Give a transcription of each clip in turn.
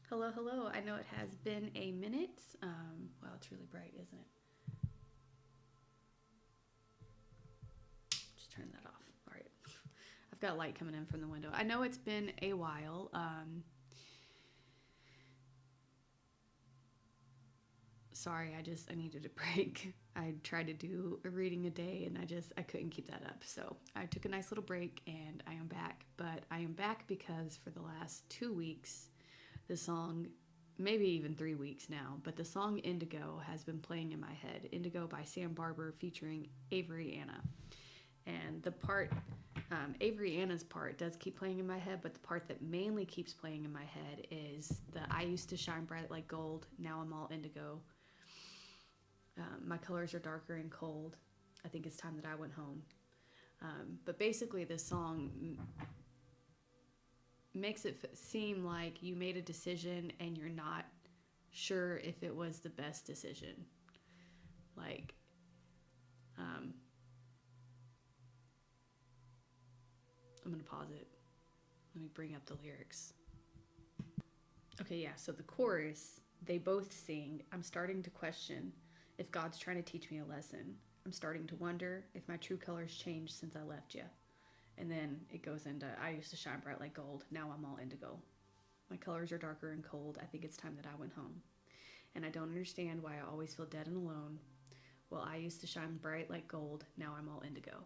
Hello, hello. I know it has been a minute. Wow, it's really bright, isn't it? Just turn that off. All right. I've got light coming in from the window. I know it's been a while. Sorry, I needed a break. I tried to do a reading a day and I couldn't keep that up. So I took a nice little break and I am back. But I am back because for the last 2 weeks, the song, maybe even 3 weeks now, but the song Indigo has been playing in my head. Indigo by Sam Barber featuring Avery Anna. And the part, Avery Anna's part does keep playing in my head, but the part that mainly keeps playing in my head is the I used to shine bright like gold, now I'm all indigo. My colors are darker and cold. I think it's time that I went home. But basically, this song makes it seem like you made a decision and you're not sure if it was the best decision. Like, I'm going to pause it. Let me bring up the lyrics. Okay, yeah, so the chorus, they both sing, I'm starting to question if God's trying to teach me a lesson. I'm starting to wonder if my true colors changed since I left you. And then it goes into, I used to shine bright like gold, now I'm all indigo. My colors are darker and cold, I think it's time that I went home. And I don't understand why I always feel dead and alone. Well, I used to shine bright like gold, now I'm all indigo.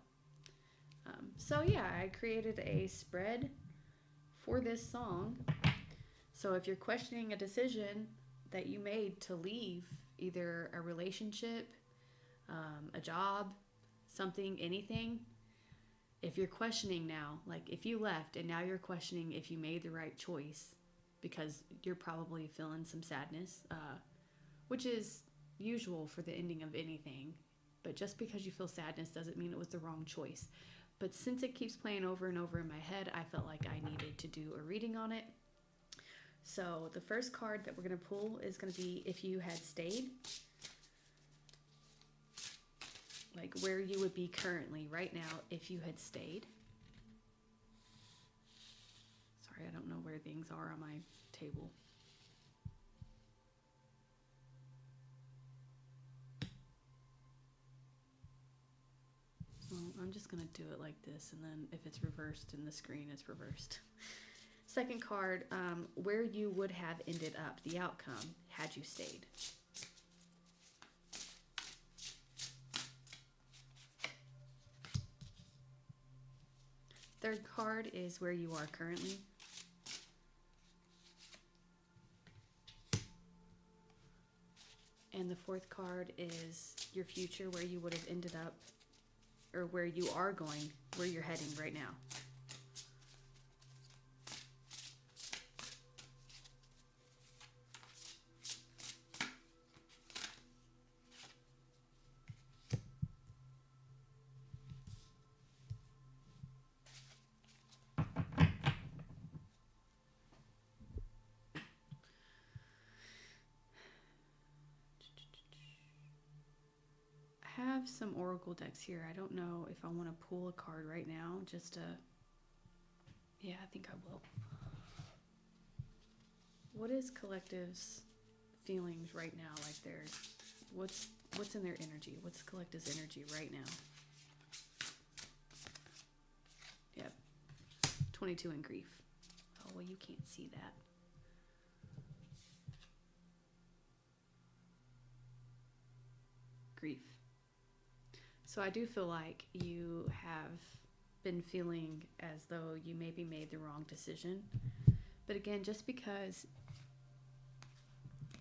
So yeah, I created a spread for this song. So if you're questioning a decision that you made to leave either a relationship, a job, something, anything, if you're questioning now, like if you left and now you're questioning if you made the right choice because you're probably feeling some sadness, which is usual for the ending of anything, but just because you feel sadness doesn't mean it was the wrong choice. But since it keeps playing over and over in my head, I felt like I needed to do a reading on it. So the first card that we're going to pull is going to be If You Had Stayed. Like where you would be currently right now if you had stayed. Sorry, I don't know where things are on my table. Well, I'm just going to do it like this, and then if it's reversed in the screen, it's reversed. Second card, where you would have ended up, the outcome, had you stayed. Third card is where you are currently. And the fourth card is your future, where you would have ended up, or where you are going, where you're heading right now. I have some oracle decks here. I don't know if I want to pull a card right now just to, yeah, I think I will. What is Collective's feelings right now? Like what's in their energy? What's Collective's energy right now? Yep. 22 in grief. Oh, well, you can't see that. Grief. So I do feel like you have been feeling as though you maybe made the wrong decision. But again, just because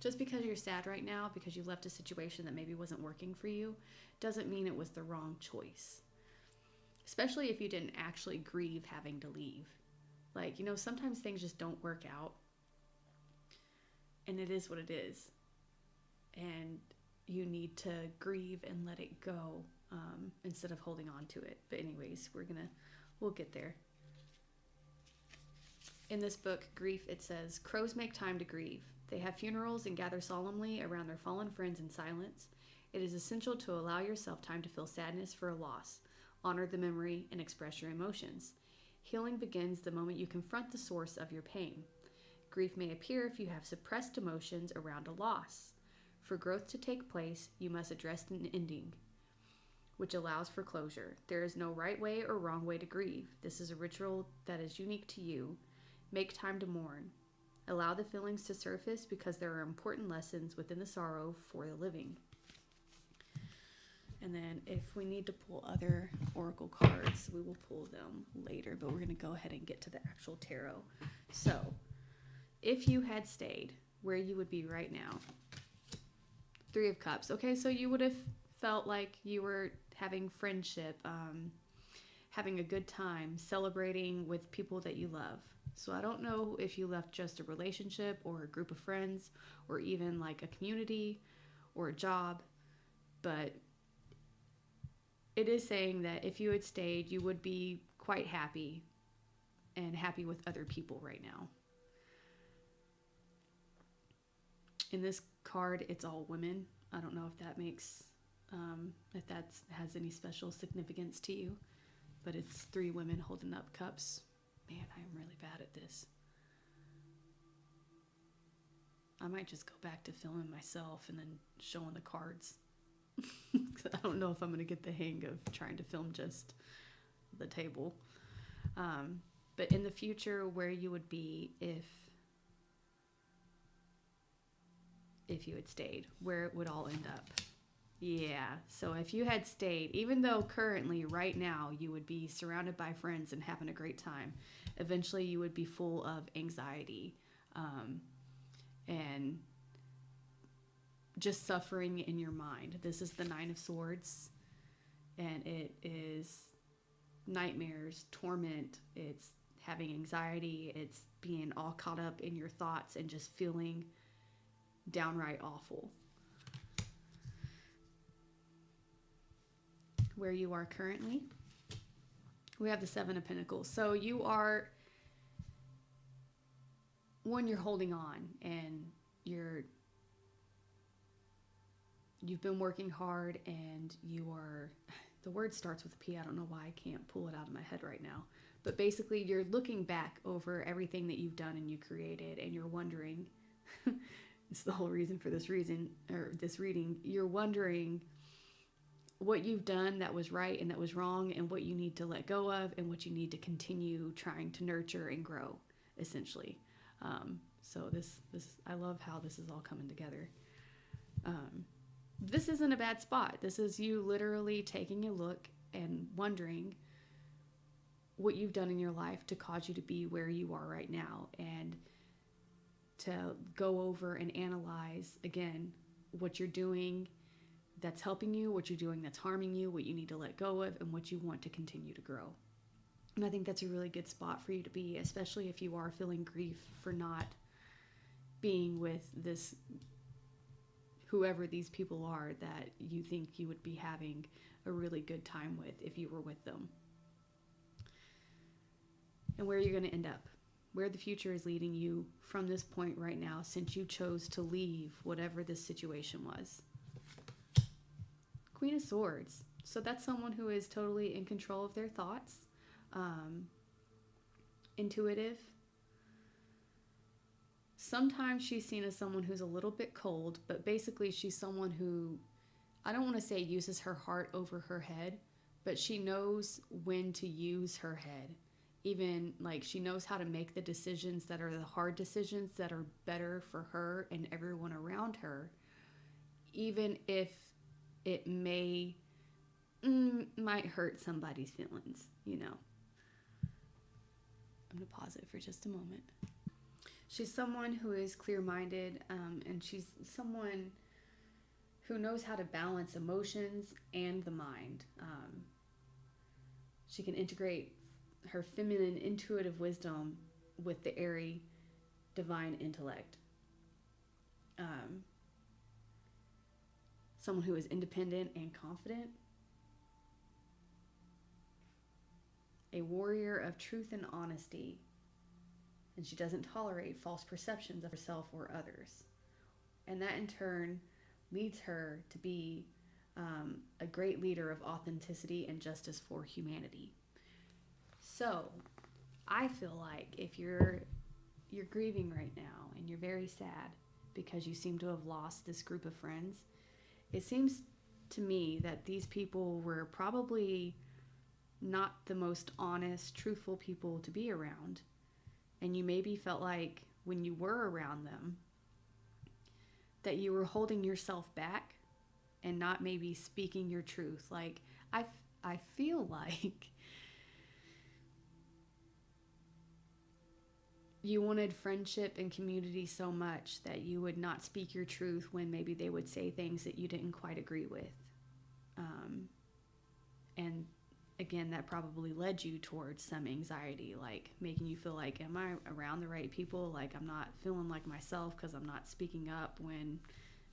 you're sad right now because you left a situation that maybe wasn't working for you doesn't mean it was the wrong choice. Especially if you didn't actually grieve having to leave. Like, sometimes things just don't work out. And it is what it is. And you need to grieve and let it go instead of holding on to it. But anyways, we'll get there. In this book, Grief, it says, crows make time to grieve. They have funerals and gather solemnly around their fallen friends in silence. It is essential to allow yourself time to feel sadness for a loss, honor the memory, and express your emotions. Healing begins the moment you confront the source of your pain. Grief may appear if you have suppressed emotions around a loss. For growth to take place, you must address an ending, which allows for closure. There is no right way or wrong way to grieve. This is a ritual that is unique to you. Make time to mourn. Allow the feelings to surface because there are important lessons within the sorrow for the living. And then if we need to pull other oracle cards, we will pull them later, but we're going to go ahead and get to the actual tarot. So, if you had stayed where you would be right now, Three of Cups. Okay, so you would have felt like you were having friendship, having a good time, celebrating with people that you love. So I don't know if you left just a relationship or a group of friends or even like a community or a job, but it is saying that if you had stayed, you would be quite happy and happy with other people right now. In this card, it's all women. I don't know if that makes, if that has any special significance to you, but it's 3 women holding up cups. Man, I am really bad at this. I might just go back to filming myself and then showing the cards. I don't know if I'm going to get the hang of trying to film just the table. But in the future, where you would be if you had stayed, where it would all end up. Yeah, so if you had stayed, even though currently, right now, you would be surrounded by friends and having a great time, eventually you would be full of anxiety and just suffering in your mind. This is the 9 of Swords, and it is nightmares, torment, it's having anxiety, it's being all caught up in your thoughts and just feeling downright awful. Where you are currently, we have the 7 of Pentacles. So you are, you're holding on, and you've been working hard, and you are, the word starts with a P. I don't know why I can't pull it out of my head right now. But basically, you're looking back over everything that you've done and you created, and you're wondering, it's the whole reason for this reading, you're wondering what you've done that was right and that was wrong, and what you need to let go of, and what you need to continue trying to nurture and grow, essentially. So this I love how this is all coming together. This isn't a bad spot. This is you literally taking a look and wondering what you've done in your life to cause you to be where you are right now, and to go over and analyze again what you're doing that's helping you, what you're doing that's harming you, what you need to let go of, and what you want to continue to grow. And I think that's a really good spot for you to be, especially if you are feeling grief for not being with this, whoever these people are that you think you would be having a really good time with if you were with them. And where you're going to end up, where the future is leading you from this point right now, since you chose to leave whatever this situation was. Queen of Swords. So that's someone who is totally in control of their thoughts, intuitive. Sometimes she's seen as someone who's a little bit cold, but basically she's someone who, I don't want to say uses her heart over her head, but she knows when to use her head. Even like she knows how to make the decisions that are the hard decisions that are better for her and everyone around her, even if it might hurt somebody's feelings, you know. I'm going to pause it for just a moment. She's someone who is clear-minded, and she's someone who knows how to balance emotions and the mind. She can integrate her feminine intuitive wisdom with the airy divine intellect. Someone who is independent and confident. A warrior of truth and honesty. And she doesn't tolerate false perceptions of herself or others. And that in turn leads her to be a great leader of authenticity and justice for humanity. So I feel like if you're you're grieving right now and you're very sad because you seem to have lost this group of friends. It seems to me that these people were probably not the most honest, truthful people to be around. And you maybe felt like when you were around them that you were holding yourself back and not maybe speaking your truth. Like, I feel like you wanted friendship and community so much that you would not speak your truth when maybe they would say things that you didn't quite agree with. And again, that probably led you towards some anxiety, like making you feel like, am I around the right people? Like, I'm not feeling like myself because I'm not speaking up when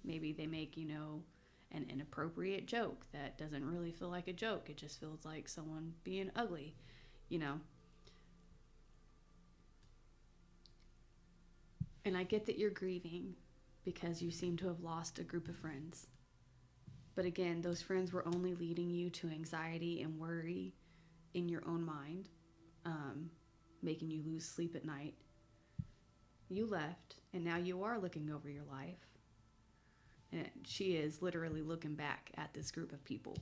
maybe they make, an inappropriate joke that doesn't really feel like a joke. It just feels like someone being ugly, And I get that you're grieving because you seem to have lost a group of friends. But again, those friends were only leading you to anxiety and worry in your own mind, making you lose sleep at night. You left, and now you are looking over your life. And she is literally looking back at this group of people.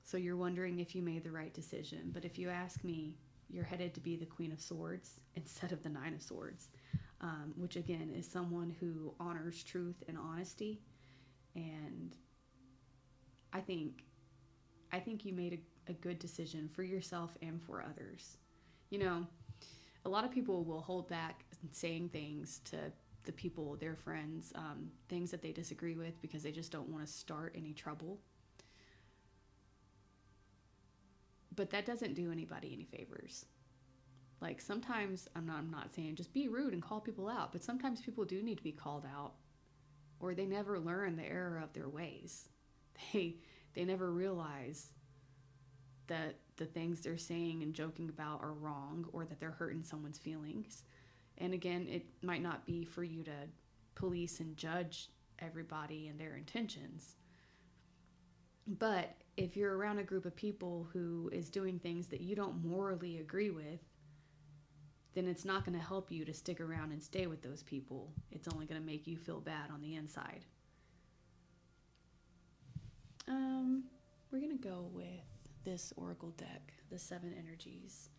So you're wondering if you made the right decision. But if you ask me, you're headed to be the Queen of Swords instead of the Nine of Swords, which again is someone who honors truth and honesty. And I think you made a good decision for yourself and for others. A lot of people will hold back saying things to the people, their friends, things that they disagree with because they just don't want to start any trouble. But that doesn't do anybody any favors. Like, sometimes, I'm not saying just be rude and call people out, but sometimes people do need to be called out, or they never learn the error of their ways. They never realize that the things they're saying and joking about are wrong, or that they're hurting someone's feelings. And again, it might not be for you to police and judge everybody and their intentions. But if you're around a group of people who is doing things that you don't morally agree with, then it's not going to help you to stick around and stay with those people. It's only going to make you feel bad on the inside. We're going to go with this Oracle deck, the 7 energies.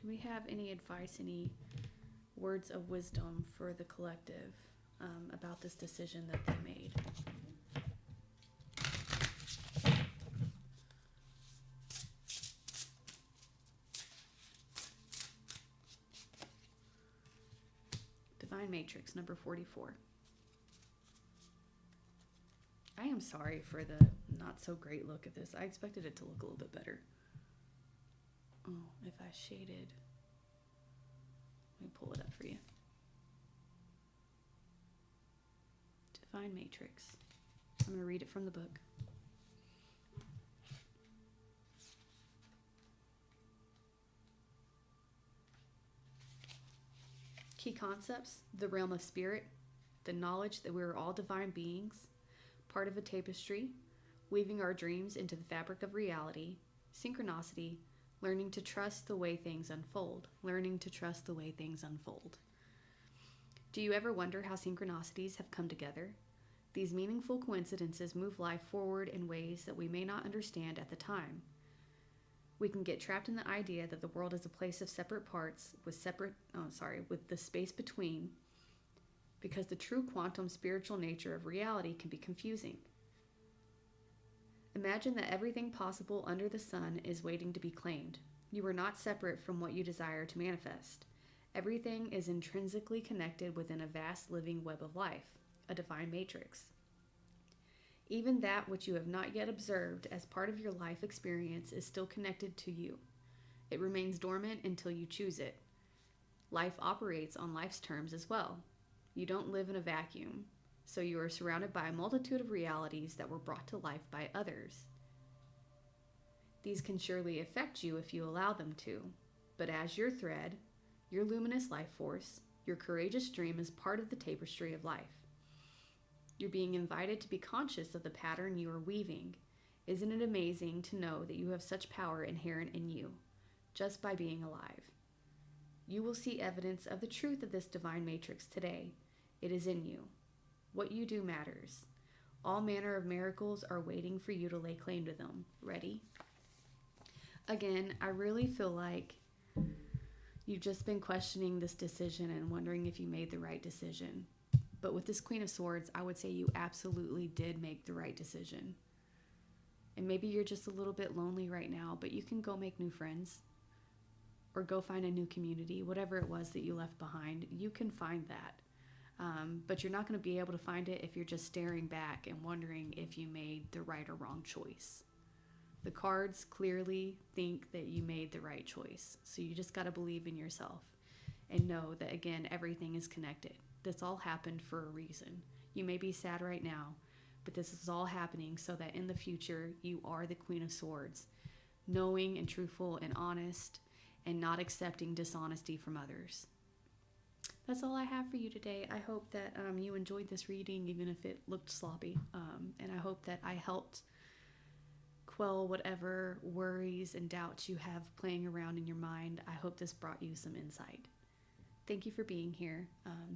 Do we have any advice, any words of wisdom for the collective about this decision that they made? Divine Matrix, number 44. I am sorry for the not so great look at this. I expected it to look a little bit better. Oh, if I shaded. Let me pull it up for you. Divine Matrix. I'm going to read it from the book. Key concepts: the realm of spirit, the knowledge that we are all divine beings, part of a tapestry, weaving our dreams into the fabric of reality, synchronicity, learning to trust the way things unfold, learning to trust the way things unfold. Do you ever wonder how synchronicities have come together? These meaningful coincidences move life forward in ways that we may not understand at the time. We can get trapped in the idea that the world is a place of separate parts with the space between, because the true quantum spiritual nature of reality can be confusing. Imagine that everything possible under the sun is waiting to be claimed. You are not separate from what you desire to manifest. Everything is intrinsically connected within a vast living web of life, a divine matrix. Even that which you have not yet observed as part of your life experience is still connected to you. It remains dormant until you choose it. Life operates on life's terms as well. You don't live in a vacuum, so you are surrounded by a multitude of realities that were brought to life by others. These can surely affect you if you allow them to, but as your thread, your luminous life force, your courageous dream is part of the tapestry of life. You're being invited to be conscious of the pattern you are weaving Isn't it amazing to know that you have such power inherent in you, just by being alive? You will see evidence of the truth of this divine matrix today. It is in you. What you do matters. All manner of miracles are waiting for you to lay claim to them. Ready? Again, I really feel like you've just been questioning this decision and wondering if you made the right decision. But with this Queen of Swords, I would say you absolutely did make the right decision. And maybe you're just a little bit lonely right now, but you can go make new friends or go find a new community. Whatever it was that you left behind, you can find that. But you're not going to be able to find it if you're just staring back and wondering if you made the right or wrong choice. The cards clearly think that you made the right choice. So you just got to believe in yourself and know that, again, everything is connected. This all happened for a reason. You may be sad right now, but this is all happening so that in the future you are the Queen of Swords, knowing and truthful and honest and not accepting dishonesty from others. That's all I have for you today. I hope that you enjoyed this reading, even if it looked sloppy. And I hope that I helped quell whatever worries and doubts you have playing around in your mind. I hope this brought you some insight. Thank you for being here.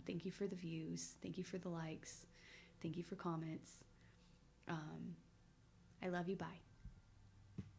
Thank you for the views. Thank you for the likes. Thank you for comments. I love you. Bye.